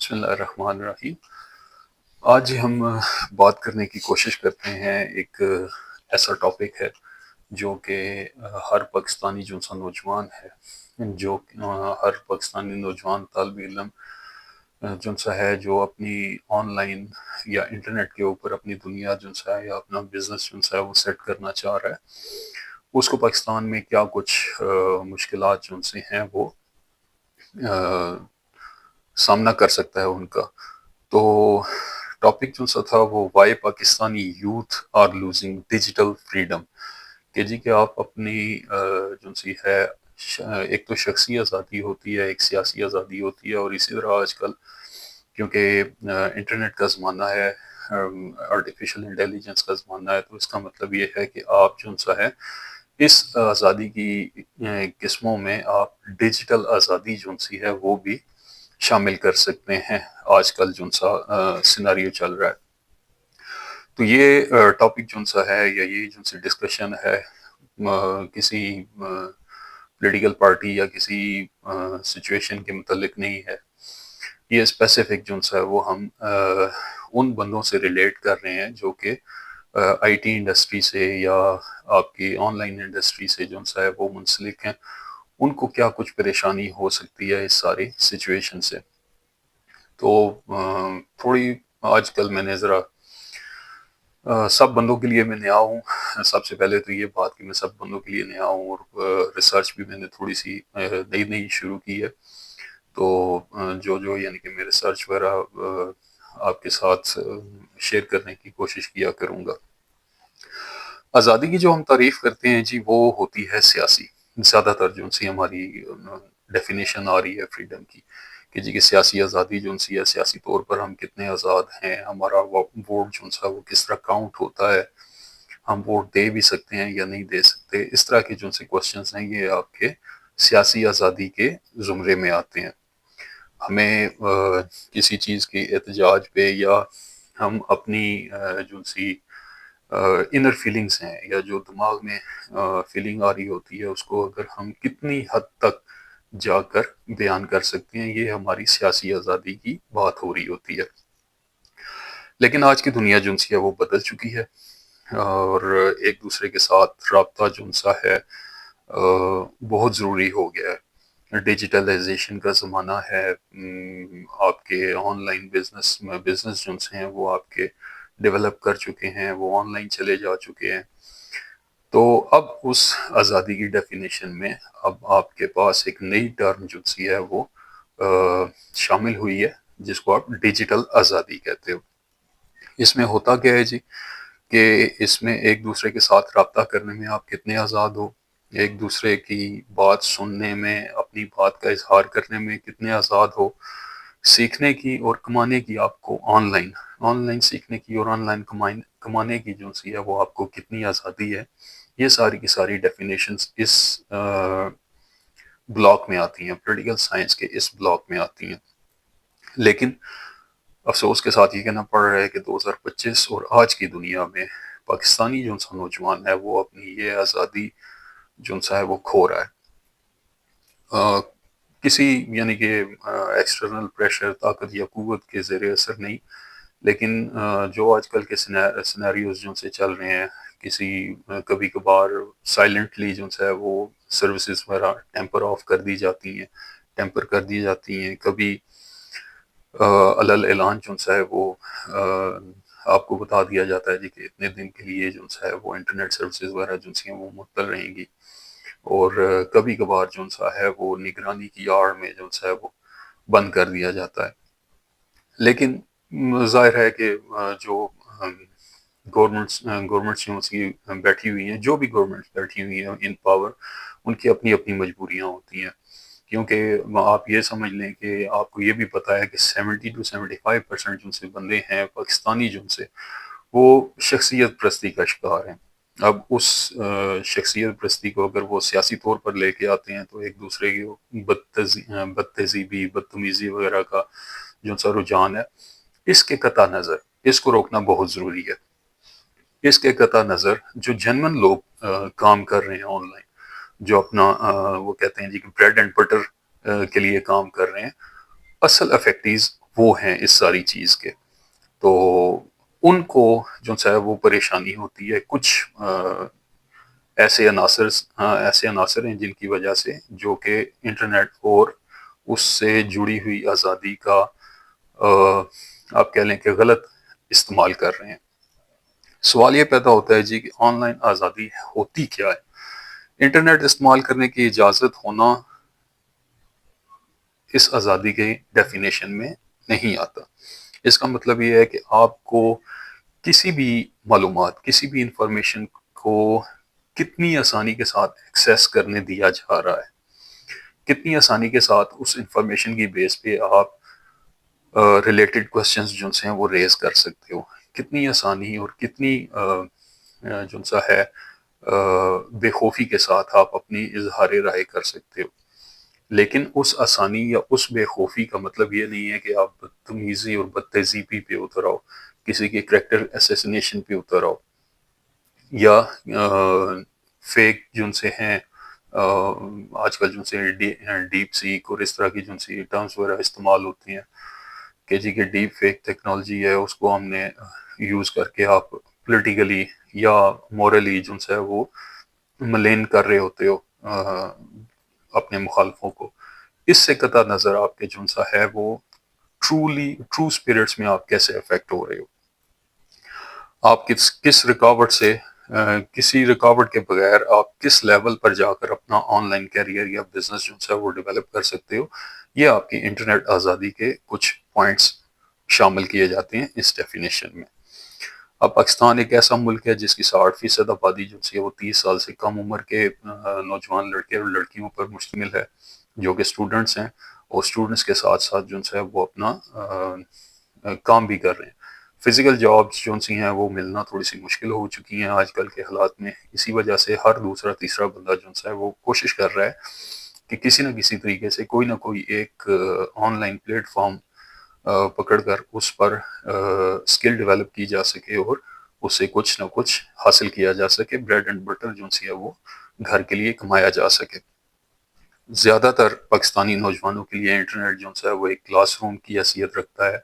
بسم اللہ الرحمن الرحیم۔ آج ہم بات کرنے کی کوشش کرتے ہیں ایک ایسا ٹاپک ہے جو کہ ہر پاکستانی جو سا نوجوان ہے، جو ہر پاکستانی نوجوان طالب علم جو سا ہے، جو اپنی آن لائن یا انٹرنیٹ کے اوپر اپنی دنیا جو سا ہے یا اپنا بزنس جو سا ہے وہ سیٹ کرنا چاہ رہا ہے، اس کو پاکستان میں کیا کچھ مشکلات جو سے ہیں وہ سامنا کر سکتا ہے ان کا۔ تو ٹاپک جو سا تھا وہ why Pakistani youth are losing digital freedom, کہ جی کہ آپ اپنی جو سی ہے ایک تو شخصی آزادی ہوتی ہے، ایک سیاسی آزادی ہوتی ہے، اور اسی طرح آج کل کیونکہ انٹرنیٹ کا زمانہ ہے، آرٹیفیشل انٹیلیجنس کا زمانہ ہے، تو اس کا مطلب یہ ہے کہ آپ جو سا ہے اس آزادی کی قسموں میں آپ ڈیجیٹل آزادی جو سی ہے وہ بھی شامل کر سکتے ہیں۔ آج کل جو سا سیناریو چل رہا ہے، تو یہ ٹاپک جو سا ہے یا یہ جو سی ڈسکشن ہے کسی پولیٹیکل پارٹی یا کسی سچویشن کے متعلق نہیں ہے۔ یہ اسپیسیفک جو سا ہے وہ ہم ان بندوں سے ریلیٹ کر رہے ہیں جو کہ آئی ٹی انڈسٹری سے یا آپ کی آن لائن انڈسٹری سے جو سا ہے وہ منسلک ہیں، ان کو کیا کچھ پریشانی ہو سکتی ہے اس ساری سچویشن سے۔ تو تھوڑی آج کل میں نے ذرا سب بندوں کے لیے میں نیا ہوں، سب سے پہلے تو یہ بات کہ میں سب بندوں کے لیے نیا ہوں، اور ریسرچ بھی میں نے تھوڑی سی نئی شروع کی ہے، تو جو یعنی کہ میں ریسرچ وغیرہ آپ کے ساتھ شیئر کرنے کی کوشش کیا کروں گا۔ آزادی کی جو ہم تعریف کرتے ہیں جی، وہ ہوتی ہے سیاسی، زیادہ تر جو سی ہماری ڈیفینیشن آ رہی ہے فریڈم کی، کہ جی کہ سیاسی آزادی جو سی ہے، سیاسی طور پر ہم کتنے آزاد ہیں، ہمارا ووٹ جو سا وہ کس طرح کاؤنٹ ہوتا ہے، ہم ووٹ دے بھی سکتے ہیں یا نہیں دے سکتے، اس طرح کے جو سے کوسچنز ہیں یہ آپ کے سیاسی آزادی کے زمرے میں آتے ہیں۔ ہمیں کسی چیز کی احتجاج پہ یا ہم اپنی جو سی انر فیلنگز ہیں یا جو دماغ میں فیلنگ آ رہی ہوتی ہے، اس کو اگر ہم کتنی حد تک جا کر بیان کر سکتے ہیں، یہ ہماری سیاسی آزادی کی بات ہو رہی ہوتی ہے۔ لیکن آج کی دنیا جو سی ہے وہ بدل چکی ہے، اور ایک دوسرے کے ساتھ رابطہ جو سا ہے بہت ضروری ہو گیا ہے۔ ڈیجیٹلائزیشن کا زمانہ ہے، آپ کے آن لائن بزنس جو سے ہیں وہ آپ کے ڈیولپ کر چکے ہیں، وہ آن لائن چلے جا چکے ہیں۔ تو اب اس آزادی کی ڈیفینیشن میں اب آپ کے پاس ایک نئی ٹرم جو سی ہے وہ شامل ہوئی ہے، جس کو آپ ڈیجیٹل آزادی کہتے ہو۔ اس میں ہوتا کیا ہے جی کہ اس میں ایک دوسرے کے ساتھ رابطہ کرنے میں آپ کتنے آزاد ہو، ایک دوسرے کی بات سننے میں، اپنی بات کا اظہار کرنے میں کتنے آزاد ہو، سیکھنے کی اور کمانے کی آپ کو آن لائن سیکھنے کی اور آن لائن کمانے کی جو سی ہے وہ آپ کو کتنی آزادی ہے، یہ ساری کی ساری ڈیفینیشنز اس بلاک میں آتی ہیں، پولیٹیکل سائنس کے اس بلاک میں آتی ہیں۔ لیکن افسوس کے ساتھ یہ کہنا پڑ رہا ہے کہ 2025 اور آج کی دنیا میں پاکستانی جو سا نوجوان ہے وہ اپنی یہ آزادی جو سا ہے وہ کھو رہا ہے، کسی یعنی کہ ایکسٹرنل پریشر، طاقت یا قوت کے زیر اثر نہیں، لیکن جو آج کل کے سیناریوز جو سے چل رہے ہیں، کسی کبھی کبھار سائلنٹلی جو ہے وہ سروسز وغیرہ ٹیمپر آف کر دی جاتی ہیں، ٹیمپر کر دی جاتی ہیں، کبھی علل اعلان جو سا ہے وہ آپ کو بتا دیا جاتا ہے جی کہ اتنے دن کے لیے جو سا ہے وہ انٹرنیٹ سروسز وغیرہ جو سی ہیں وہ معطل رہیں گی، اور کبھی کبھار جو سا ہے وہ نگرانی کی آڑ میں جو سا ہے وہ بند کر دیا جاتا ہے۔ لیکن ظاہر ہے کہ جو گورنمنٹس جو سی بیٹھی ہوئی ہیں، جو بھی گورنمنٹس بیٹھی ہوئی ہیں ان پاور، ان کی اپنی اپنی مجبوریاں ہوتی ہیں، کیونکہ آپ یہ سمجھ لیں کہ آپ کو یہ بھی پتہ ہے کہ 70-75% جو سے بندے ہیں پاکستانی جو سے، وہ شخصیت پرستی کا شکار ہیں۔ اب اس شخصیت پرستی کو اگر وہ سیاسی طور پر لے کے آتے ہیں تو ایک دوسرے کی بدتہذیبی، بدتمیزی وغیرہ کا جو سا رجحان ہے، اس کے قطع نظر اس کو روکنا بہت ضروری ہے۔ اس کے قطع نظر جو جنمن لوگ کام کر رہے ہیں آن لائن، جو اپنا وہ کہتے ہیں جی کہ بریڈ اینڈ بٹر کے لیے کام کر رہے ہیں، اصل افیکٹیز وہ ہیں اس ساری چیز کے، تو ان کو جو ہے وہ پریشانی ہوتی ہے. کچھ ایسے عناصر ہیں جن کی وجہ سے جو کہ انٹرنیٹ اور اس سے جڑی ہوئی آزادی کا آپ کہہ لیں کہ غلط استعمال کر رہے ہیں. سوال یہ پیدا ہوتا ہے جی کہ آن لائن آزادی ہوتی کیا ہے؟ انٹرنیٹ استعمال کرنے کی اجازت ہونا اس آزادی کے ڈیفینیشن میں نہیں آتا. اس کا مطلب یہ ہے کہ آپ کو کسی بھی معلومات، کسی بھی انفارمیشن کو کتنی آسانی کے ساتھ ایکسیس کرنے دیا جا رہا ہے، کتنی آسانی کے ساتھ اس انفارمیشن کی بیس پہ آپ ریلیٹڈ کوسچنز جو ہیں وہ ریز کر سکتے ہو، کتنی آسانی اور کتنی جو سا ہے بے خوفی کے ساتھ آپ اپنی اظہار رائے کر سکتے ہو. لیکن اس آسانی یا اس بے خوفی کا مطلب یہ نہیں ہے کہ آپ بدتمیزی اور بدتہذیبی پہ اتر آؤ، کسی کے کریکٹر اسیسینیشن پہ اتر آؤ، یا فیک جن سے ہیں آج کل جن سے ڈیپ سیک اور اس طرح کی جن سی ٹرمز وغیرہ استعمال ہوتی ہیں کہ جی کہ ڈیپ فیک ٹیکنالوجی ہے، اس کو ہم نے یوز کر کے آپ پولیٹیکلی یا مورلی جن سے وہ ملین کر رہے ہوتے ہو اپنے مخالفوں کو. اس سے قطع نظر آپ کے جن سا ہے وہ ٹرو اسپرٹس میں آپ کیسے افیکٹ ہو رہے ہو، آپ کس رکاوٹ سے کسی رکاوٹ کے بغیر آپ کس لیول پر جا کر اپنا آن لائن کیریئر یا بزنس جو ہے وہ ڈیولپ کر سکتے ہو. یہ آپ کی انٹرنیٹ آزادی کے کچھ پوائنٹس شامل کیے جاتے ہیں اس ڈیفینیشن میں. اب پاکستان ایک ایسا ملک ہے جس کی 60% آبادی جو ہے وہ 30 سال سے کم عمر کے نوجوان لڑکے اور لڑکیوں پر مشتمل ہے، جو کہ اسٹوڈنٹس ہیں، اور اسٹوڈنٹس کے ساتھ ساتھ جو ہے وہ اپنا کام بھی کر رہے ہیں. فزیکل جابس جو سی ہیں وہ ملنا تھوڑی سی مشکل ہو چکی ہیں آج کل کے حالات میں. اسی وجہ سے ہر دوسرا تیسرا بندہ جو ہے وہ کوشش کر رہا ہے کہ کسی نہ کسی طریقے سے کوئی نہ کوئی ایک آن لائن پلیٹ فارم پکڑ کر اس پر اسکل ڈیولپ کی جا سکے اور اس سے کچھ نہ کچھ حاصل کیا جا سکے، بریڈ اینڈ بٹر جو سی ہے وہ گھر کے لیے کمایا جا سکے. زیادہ تر پاکستانی نوجوانوں کے لیے انٹرنیٹ جو ہے وہ ایک کلاس روم کی حیثیت رکھتا ہے،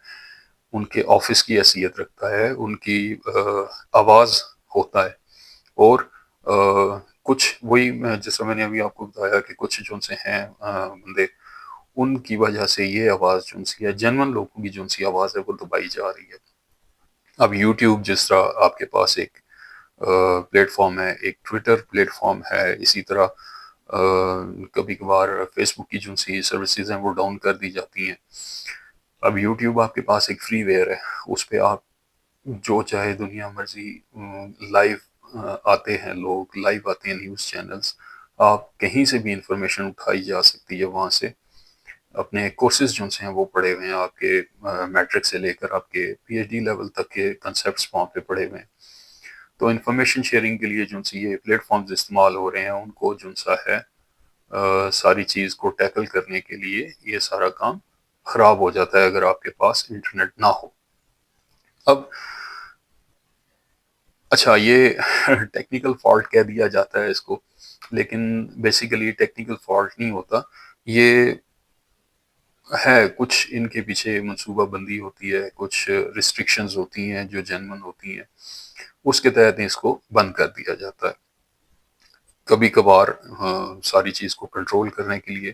ان کے آفس کی حیثیت رکھتا ہے، ان کی آواز ہوتا ہے. اور کچھ وہی جیسا میں نے ابھی آپ کو بتایا کہ کچھ جو سے ہیں بندے، ان کی وجہ سے یہ آواز جو سی ہے جنون لوگوں کی جو سی آواز ہے وہ دبائی جا رہی ہے. اب یوٹیوب جس طرح آپ کے پاس ایک پلیٹ فارم ہے، ایک ٹویٹر پلیٹ فارم ہے، اسی طرح کبھی کبھار فیس بک کی جو سی سروسز ہیں وہ ڈاؤن کر دی جاتی ہیں. اب یوٹیوب آپ کے پاس ایک فری ویئر ہے، اس پہ آپ جو چاہے دنیا مرضی لائیو آتے ہیں، لوگ لائیو آتے ہیں، نیوز چینلز، آپ کہیں سے بھی انفارمیشن اٹھائی جا سکتی ہے وہاں سے. اپنے کورسز جو ہیں وہ پڑھے ہوئے ہیں، آپ کے میٹرک سے لے کر آپ کے پی ایچ ڈی لیول تک کے کنسیپٹس وہاں پہ پڑھے ہوئے ہیں. تو انفارمیشن شیئرنگ کے لیے جو سی یہ پلیٹ فارمز استعمال ہو رہے ہیں، ان کو جو سا ہے ساری چیز کو ٹیکل کرنے کے لیے یہ سارا کام خراب ہو جاتا ہے اگر آپ کے پاس انٹرنیٹ نہ ہو. اب اچھا، یہ ٹیکنیکل فالٹ کہہ دیا جاتا ہے اس کو، لیکن بیسیکلی ٹیکنیکل فالٹ نہیں ہوتا. یہ ہے کچھ ان کے پیچھے منصوبہ بندی ہوتی ہے، کچھ ریسٹرکشنز ہوتی ہیں جو جینون ہوتی ہیں، اس کے تحت اس کو بند کر دیا جاتا ہے. کبھی کبھار ساری چیز کو کنٹرول کرنے کے لیے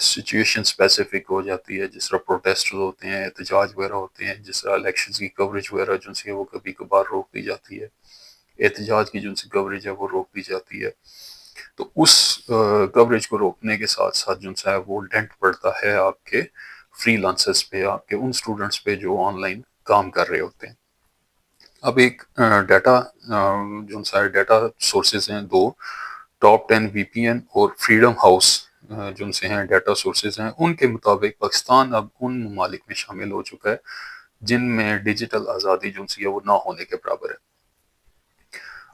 سچویشن اسپیسیفک ہو جاتی ہے، جس طرح پروٹیسٹ ہوتے ہیں، احتجاج وغیرہ ہوتے ہیں، جس طرح الیکشنز کی کوریج وغیرہ جو سی ہے وہ کبھی کبھار روک دی جاتی ہے، احتجاج کی جو سی کوریج ہے وہ روک دی جاتی ہے. تو اس کوریج کو روکنے کے ساتھ ساتھ جو ہے وہ ڈینٹ پڑتا ہے آپ کے فری لانسرز پہ، آپ کے ان اسٹوڈنٹس پہ جو آن لائن کام کر رہے ہوتے ہیں. اب ایک ڈیٹا جو سارے ڈیٹا سورسز ہیں، دو ٹاپ 10 وی پی این اور فریڈم ہاؤس جن سے ہیں ڈیٹا سورسز ہیں، ان کے مطابق پاکستان اب ان ممالک میں شامل ہو چکا ہے جن میں ڈیجیٹل آزادی جو سی ہے وہ نہ ہونے کے برابر ہے،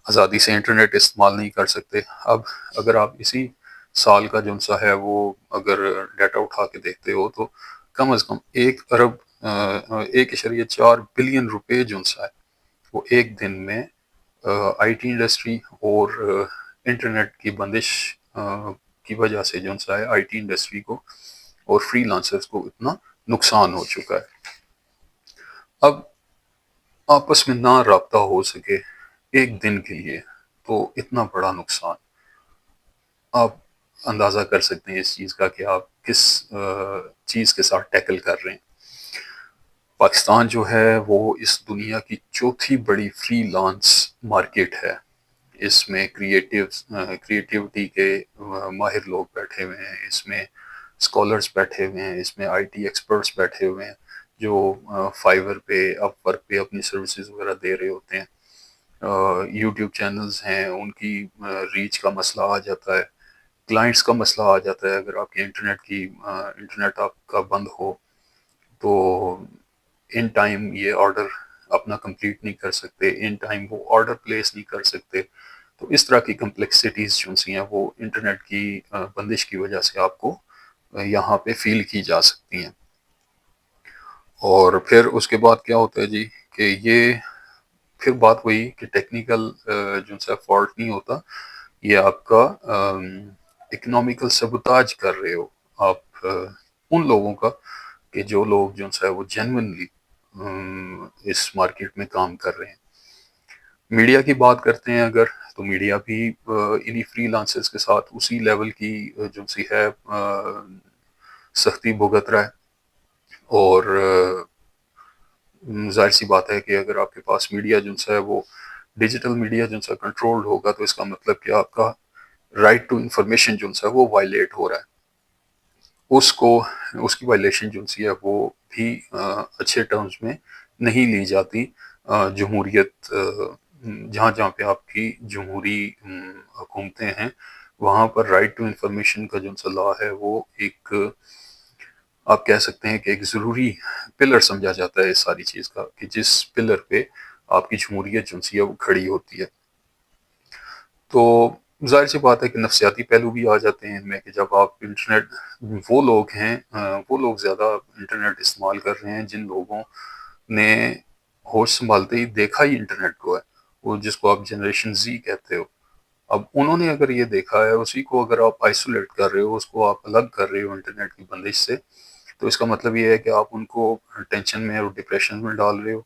آزادی سے انٹرنیٹ استعمال نہیں کر سکتے. اب اگر آپ اسی سال کا جو سا ہے وہ اگر ڈیٹا اٹھا کے دیکھتے ہو تو کم از کم 1.4 بلین روپے جو سا ہے وہ ایک دن میں آئی ٹی انڈسٹری اور انٹرنیٹ کی بندش کی وجہ سے جو سا ہے آئی ٹی انڈسٹری کو اور فری لانسرز کو اتنا نقصان ہو چکا ہے۔ اب آپس میں نہ رابطہ ہو سکے ایک دن کے لیے تو اتنا بڑا نقصان، آپ اندازہ کر سکتے ہیں اس چیز کا کہ آپ کس چیز کے ساتھ ٹیکل کر رہے ہیں۔ پاکستان جو ہے وہ اس دنیا کی چوتھی بڑی فری لانس مارکیٹ ہے۔ اس میں کریٹیوٹی کے ماہر لوگ بیٹھے ہوئے ہیں، اس میں اسکالرس بیٹھے ہوئے ہیں، اس میں آئی ٹی ایکسپرٹس بیٹھے ہوئے ہیں جو فائیور پہ اپ ورک پہ اپنی سروسز وغیرہ دے رہے ہوتے ہیں۔ یوٹیوب چینلز ہیں، ان کی ریچ کا مسئلہ آ جاتا ہے، کلائنٹس کا مسئلہ آ جاتا ہے۔ اگر آپ کے انٹرنیٹ آپ کا بند ہو تو ان ٹائم یہ آرڈر اپنا کمپلیٹ نہیں کر سکتے، ان ٹائم وہ آرڈر پلیس نہیں کر سکتے۔ تو اس طرح کی کمپلیکسٹیز جو سی ہیں وہ انٹرنیٹ کی بندش کی وجہ سے آپ کو یہاں پہ فیل کی جا سکتی ہیں۔ اور پھر اس کے بعد کیا ہوتا ہے جی کہ یہ پھر بات وہی کہ ٹیکنیکل جو سا فالٹ نہیں ہوتا، یہ آپ کا اکنامیکل سبوتاج کر رہے ہو آپ ان لوگوں کا، کہ جو لوگ جو ہے وہ جینونلی اس مارکیٹ میں کام کر رہے ہیں۔ میڈیا کی بات کرتے ہیں اگر، تو میڈیا بھی انہی فری لانسرز کے ساتھ اسی لیول کی جو سی ہے سختی بھگت رہا ہے۔ اور ظاہر سی بات ہے کہ اگر آپ کے پاس میڈیا جو ہے وہ ڈیجیٹل میڈیا جو ہے کنٹرولڈ ہوگا تو اس کا مطلب کہ آپ کا رائٹ ٹو انفارمیشن جو ہے وہ وائلیٹ ہو رہا ہے۔ اس کی وائلیشن جو سی ہے وہ بھی اچھے ٹرمز میں نہیں لی جاتی۔ جمہوریت جہاں جہاں پہ آپ کی جمہوری حکومتیں ہیں وہاں پر رائٹ ٹو انفارمیشن کا جو لا ہے وہ ایک آپ کہہ سکتے ہیں کہ ایک ضروری پلر سمجھا جاتا ہے اس ساری چیز کا، کہ جس پلر پہ آپ کی جمہوریت جو سی ہے وہ کھڑی ہوتی ہے۔ تو ظاہر سی بات ہے کہ نفسیاتی پہلو بھی آ جاتے ہیں ان میں، کہ جب آپ انٹرنیٹ وہ لوگ زیادہ انٹرنیٹ استعمال کر رہے ہیں جن لوگوں نے ہوش سنبھالتے ہی دیکھا ہی انٹرنیٹ کو ہے، وہ جس کو آپ جنریشن زی کہتے ہو۔ اب انہوں نے اگر یہ دیکھا ہے، اسی کو اگر آپ آئسولیٹ کر رہے ہو، اس کو آپ الگ کر رہے ہو انٹرنیٹ کی بندش سے، تو اس کا مطلب یہ ہے کہ آپ ان کو ٹینشن میں اور ڈپریشن میں ڈال رہے ہو۔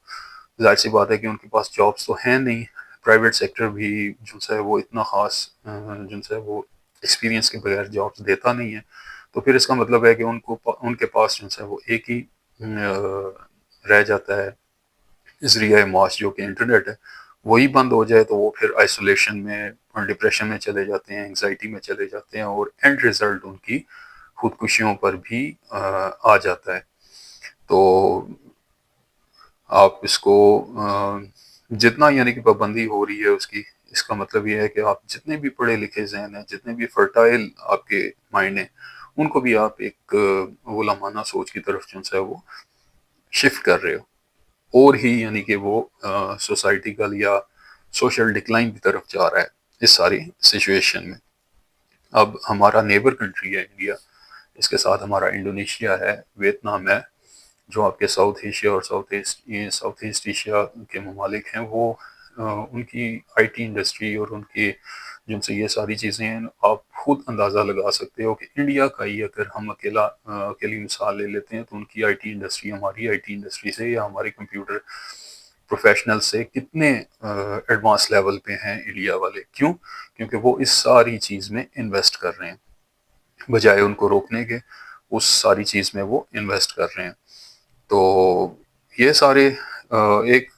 ظاہر سی بات ہے کہ ان کے پاس جابس تو ہیں نہیں، پرائیویٹ سیکٹر بھی جو ہے وہ اتنا خاص جو ہے وہ ایکسپیرینس کے بغیر جابس دیتا نہیں ہے۔ تو پھر اس کا مطلب ہے کہ ان کے پاس جو ہے وہ ایک ہی رہ جاتا ہے ذریعہ معاش جو کہ انٹرنیٹ ہے۔ وہی بند ہو جائے تو وہ پھر آئسولیشن میں اور ڈپریشن میں چلے جاتے ہیں، انگزائٹی میں چلے جاتے ہیں، اور اینڈ ریزلٹ ان کی خودکشیوں پر بھی آ جاتا ہے۔ تو آپ اس کو جتنا یعنی کہ پابندی ہو رہی ہے اس کا مطلب یہ ہے کہ آپ جتنے بھی پڑھے لکھے ذہن ہیں، جتنے بھی فرٹائل آپ کے مائنڈ ہیں، ان کو بھی آپ ایک غلامانہ سوچ کی طرف جو ہے وہ شفٹ کر رہے ہو، اور ہی یعنی کہ وہ سوسائٹیکل یا سوشل ڈکلائن کی طرف جا رہا ہے اس ساری سچویشن میں۔ اب ہمارا نیبر کنٹری ہے انڈیا، اس کے ساتھ ہمارا انڈونیشیا ہے، ویتنام ہے، جو آپ کے ساؤتھ ایشیا اور ساؤتھ ایسٹ ایشیا کے ممالک ہیں، وہ ان کی آئی ٹی انڈسٹری اور ان کی جن سے یہ ساری چیزیں ہیں، آپ خود اندازہ لگا سکتے ہو کہ انڈیا کا ہی اگر ہم اکیلی مثال لے لیتے ہیں تو ان کی آئی ٹی انڈسٹری ہماری آئی ٹی انڈسٹری سے یا ہمارے کمپیوٹر پروفیشنل سے کتنے ایڈوانس لیول پہ ہیں انڈیا والے۔ کیوں؟ کیونکہ وہ اس ساری چیز میں انویسٹ کر رہے ہیں، بجائے ان کو روکنے کے اس ساری چیز میں وہ انویسٹ کر رہے ہیں۔ تو یہ سارے ایک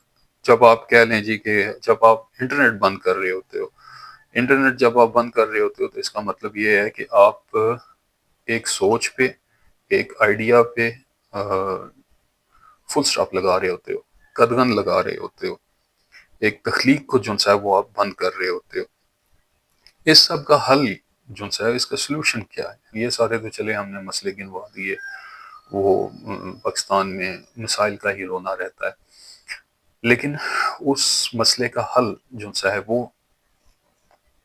جب آپ کہہ لیں جی کہ جب آپ انٹرنیٹ بند کر رہے ہوتے ہو، انٹرنیٹ جب آپ بند کر رہے ہوتے ہو تو اس کا مطلب یہ ہے کہ آپ ایک سوچ پہ، ایک آئیڈیا پہ فل سٹاپ لگا رہے ہوتے ہو، قدغن لگا رہے ہوتے ہو، ایک تخلیق کو جو ہے وہ آپ بند کر رہے ہوتے ہو۔ اس سب کا حل جو ہے اس کا سلوشن کیا ہے؟ یہ سارے تو چلے ہم نے مسئلے گنوا دیے، وہ پاکستان میں مسائل کا ہی رونا رہتا ہے، لیکن اس مسئلے کا حل جو ہے وہ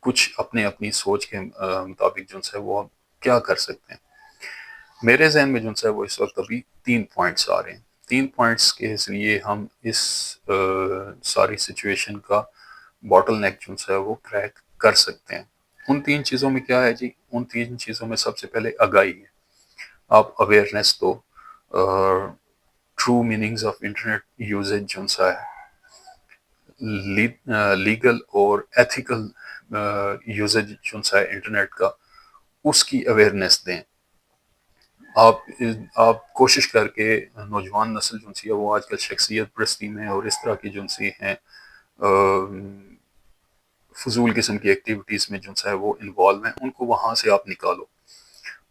کچھ اپنی سوچ کے مطابق جو ہے وہ ہم کیا کر سکتے ہیں۔ میرے ذہن میں جو ہے وہ اس وقت ابھی 3 پوائنٹس آ رہے ہیں۔ 3 پوائنٹس کے ذریعے ہم اس ساری سچویشن کا باٹل نیک جو ہے وہ کریک کر سکتے ہیں۔ ان 3 چیزوں میں کیا ہے جی؟ ان 3 چیزوں میں سب سے پہلے آگاہی ہے۔ آپ اویئرنیس دو، true meanings of internet usage جو سا ہے لیگل اور ایتھیکل یوزیج جو سا ہے انٹرنیٹ کا، اس کی اویئرنیس دیں۔ آپ آپ کوشش کر کے نوجوان نسل جو سی ہے وہ آج کل شخصیت پرستی میں اور اس طرح کی جو سی ہیں فضول قسم کی ایکٹیویٹیز میں جو ہے وہ انوالو ہیں، ان کو وہاں سے آپ نکالو۔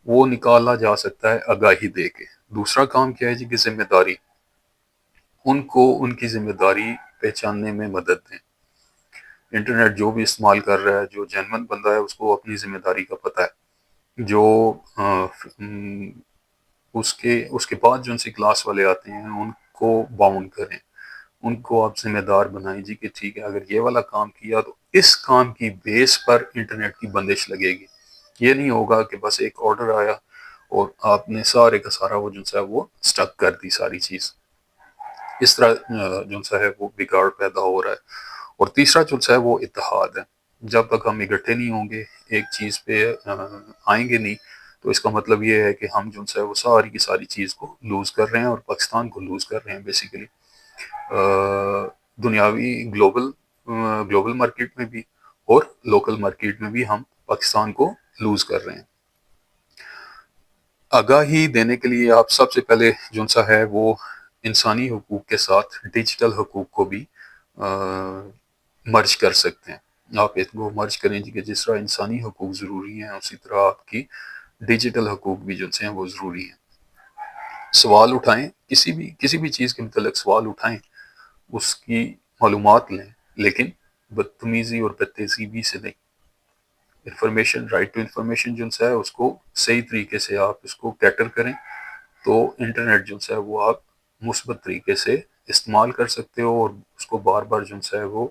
وہ نکالا جا سکتا ہے آگاہی دے کے۔ دوسرا کام کیا ہے جی کہ ذمہ داری، ان کو ان کی ذمہ داری پہچاننے میں مدد دیں۔ انٹرنیٹ جو بھی استعمال کر رہا ہے، جو جینون بندہ ہے، اس کو اپنی ذمہ داری کا پتہ ہے۔ جو اس کے بعد جو ان سے کلاس والے آتے ہیں ان کو باؤنڈ کریں، ان کو آپ ذمہ دار بنائیں جی کہ ٹھیک ہے اگر یہ والا کام کیا تو اس کام کی بیس پر انٹرنیٹ کی بندش لگے گی۔ یہ نہیں ہوگا کہ بس ایک آرڈر آیا اور آپ نے سارے کا سارا وہ جو ہے وہ سٹک کر دی ساری چیز۔ اس طرح جو ہے وہ بگاڑ پیدا ہو رہا ہے۔ اور تیسرا جو ہے وہ اتحاد ہے۔ جب تک ہم اکٹھے نہیں ہوں گے، ایک چیز پہ آئیں گے نہیں، تو اس کا مطلب یہ ہے کہ ہم جو ہے وہ ساری کی ساری چیز کو لوز کر رہے ہیں اور پاکستان کو لوز کر رہے ہیں بیسیکلی۔ دنیاوی گلوبل مارکیٹ میں بھی اور لوکل مارکیٹ میں بھی ہم پاکستان کو لوز کر رہے ہیں۔ آگاہی دینے کے لیے آپ سب سے پہلے جو سا ہے وہ انسانی حقوق کے ساتھ ڈیجیٹل حقوق کو بھی مرج کر سکتے ہیں۔ آپ اس کو مرج کریں جی کہ جس طرح انسانی حقوق ضروری ہیں اسی طرح آپ کی ڈیجیٹل حقوق بھی جو ہیں وہ ضروری ہیں۔ سوال اٹھائیں، کسی بھی چیز کے متعلق سوال اٹھائیں، اس کی معلومات لیں، لیکن بدتمیزی اور بدتہذیبی سے نہیں۔ انفارمیشن، رائٹ ٹو انفارمیشن جو ہے اس کو صحیح طریقے سے آپ اس کو کیٹر کریں تو انٹرنیٹ جو ہے وہ آپ مثبت طریقے سے استعمال کر سکتے ہو، اور اس کو بار بار جو ہے وہ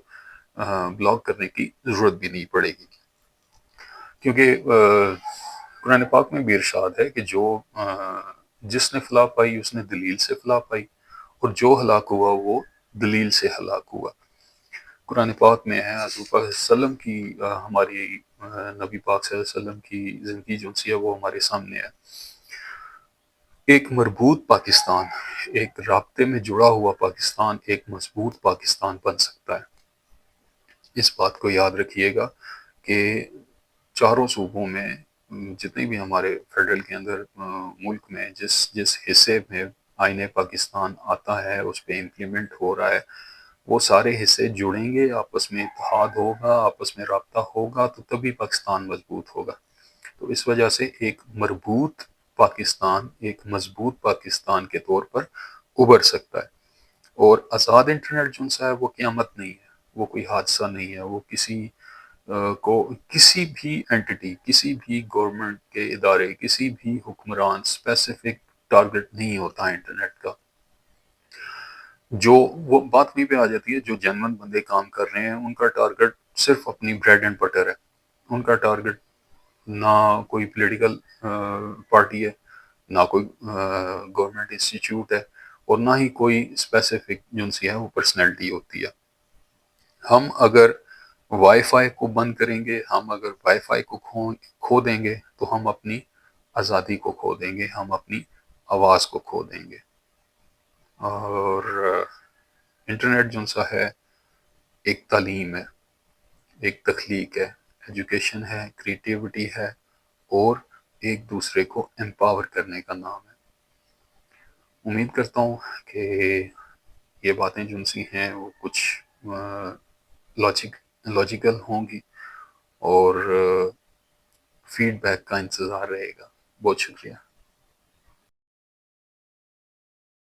بلاک کرنے کی ضرورت بھی نہیں پڑے گی۔ کیونکہ قرآن پاک میں بھی ارشاد ہے کہ جو جس نے فلاح پائی اس نے دلیل سے فلاح پائی، اور جو ہلاک ہوا وہ دلیل سے ہلاک ہوا۔ قرآن پاک میں ہے، حضور پاک صلی اللہ علیہ وسلم کی ہماری نبی پاک صلی اللہ علیہ وسلم کی زندگی جو سی ہے وہ ہمارے سامنے ہے۔ ایک مربوط پاکستان، ایک رابطے میں جڑا ہوا پاکستان ایک مضبوط پاکستان بن سکتا ہے۔ اس بات کو یاد رکھیے گا کہ چاروں صوبوں میں جتنے بھی ہمارے فیڈرل کے اندر ملک میں جس حصے میں آئین پاکستان آتا ہے، اس پہ امپلیمنٹ ہو رہا ہے، وہ سارے حصے جڑیں گے، آپس میں اتحاد ہوگا، آپس میں رابطہ ہوگا، تو تبھی پاکستان مضبوط ہوگا۔ تو اس وجہ سے ایک مربوط پاکستان ایک مضبوط پاکستان کے طور پر ابھر سکتا ہے۔ اور آزاد انٹرنیٹ جو ہے وہ قیامت نہیں ہے، وہ کوئی حادثہ نہیں ہے، وہ کسی بھی اینٹی، کسی بھی گورنمنٹ کے ادارے، کسی بھی حکمران اسپیسیفک ٹارگٹ نہیں ہوتا انٹرنیٹ کا۔ جو وہ بات وہیں پہ آ جاتی ہے، جو جینون بندے کام کر رہے ہیں ان کا ٹارگٹ صرف اپنی بریڈ اینڈ بٹر ہے۔ ان کا ٹارگٹ نہ کوئی پولیٹیکل پارٹی ہے، نہ کوئی گورنمنٹ انسٹیٹیوٹ ہے، اور نہ ہی کوئی اسپیسیفک جو سی ہے وہ پرسنالٹی ہوتی ہے۔ ہم اگر وائی فائی کو بند کریں گے، ہم اگر وائی فائی کو کھو دیں گے تو ہم اپنی آزادی کو کھو دیں گے، ہم اپنی آواز کو کھو دیں گے۔ اور انٹرنیٹ جو سا ہے ایک تعلیم ہے، ایک تخلیق ہے، ایجوکیشن ہے، کریٹیوٹی ہے، اور ایک دوسرے کو امپاور کرنے کا نام ہے۔ امید کرتا ہوں کہ یہ باتیں جو سی ہیں وہ کچھ لاجیکل ہوں گی، اور فیڈ بیک کا انتظار رہے گا۔ بہت شکریہ۔